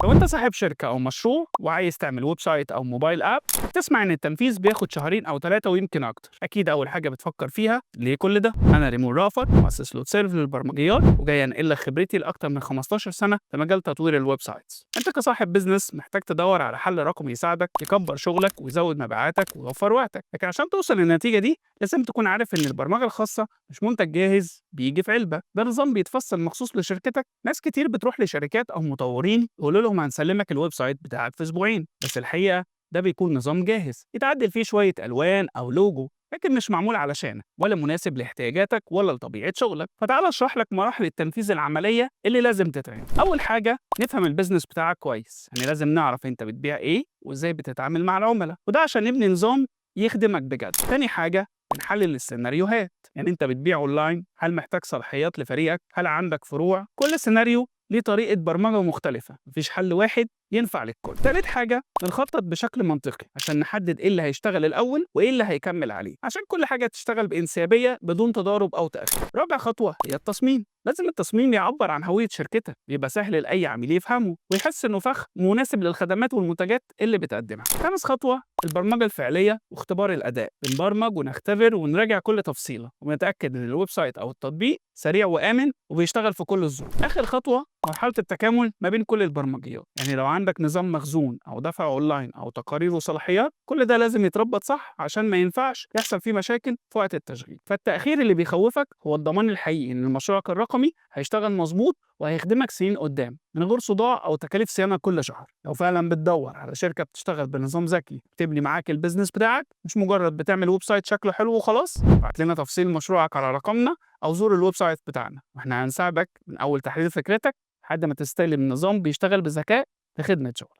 لو انت صاحب شركة او مشروع وعايز تعمل ويب سايت او موبايل اب، تسمع ان التنفيذ بياخد شهرين او 3 ويمكن اكتر. اكيد اول حاجة بتفكر فيها ليه كل ده؟ انا ريمون رافت، مؤسس لوت سيرف للبرمجيات، وجاي انقل لك خبرتي لاكتر من 15 سنة في مجال تطوير الويب سايتس. انت كصاحب بزنس محتاج تدور على حل رقمي يساعدك يكبر شغلك ويزود مبيعاتك ويوفر وقتك، لكن عشان توصل للنتيجة دي لازم تكون عارف ان البرمجة الخاصة مش منتج جاهز بيجي في علبة، ده نظام بيتفصل مخصوص لشركتك. ناس كتير بتروح لشركات او مطورين يقولوا لهم هنسلمك الويب سايت بتاعك في اسبوعين، بس الحقيقه ده بيكون نظام جاهز يتعدل فيه شويه الوان او لوجو، لكن مش معمول علشانك ولا مناسب لاحتياجاتك ولا لطبيعه شغلك. فتعال اشرح لك مراحل التنفيذ العمليه اللي لازم تتعمل. اول حاجه نفهم البيزنس بتاعك كويس، يعني لازم نعرف انت بتبيع ايه وازاي بتتعامل مع العملاء، وده عشان نبني نظام يخدمك بجد. تاني حاجه بنحلل السيناريوهات، يعني انت بتبيع اونلاين، هل محتاج صلاحيات لفريقك، هل عندك فروع. كل سيناريو ليه طريقة برمجة مختلفة، مفيش حل واحد ينفع للكل. تالت حاجة بنخطط بشكل منطقي عشان نحدد ايه اللي هيشتغل الأول وايه اللي هيكمل عليه، عشان كل حاجة تشتغل بإنسيابية بدون تضارب أو تأخير. رابع خطوة هي التصميم، لازم التصميم يعبر عن هوية شركتك، يبقى سهل لأي عميل يفهمه ويحس إنه فخ مناسب للخدمات والمنتجات اللي بتقدمها. خامس خطوة البرمجة الفعلية واختبار الأداء، بنبرمج ونختبر ونراجع كل تفصيلة ونتأكد إن الويب سايت أو التطبيق سريع وآمن وبيشتغل في كل الظروف. آخر خطوة مرحلة التكامل ما بين كل البرمجيات، يعني لو عندك نظام مخزون أو دفع أونلاين أو تقارير وصلاحيات، كل ده لازم يتربط صح عشان ما ينفعش يحصل فيه مشاكل في وقت التشغيل. فالتأخير اللي بيخوفك هو الضمان الحقيقي إن مشروعك الرقمي هيشتغل مظبوط وهيخدمك سنين قدام من غير صداع أو تكاليف صيانة كل شهر. لو فعلا بتدور على شركة بتشتغل بنظام ذكي بتبني معاك البيزنس بتاعك، مش مجرد بتعمل ويب سايت شكله حلو وخلاص، ابعت لنا تفصيل مشروعك على رقمنا أو زور الويب سايت بتاعنا، واحنا هنساعدك من أول تحديد فكرتك لحد ما تستلم نظام بيشتغل بذكاء لخدمة شغلك.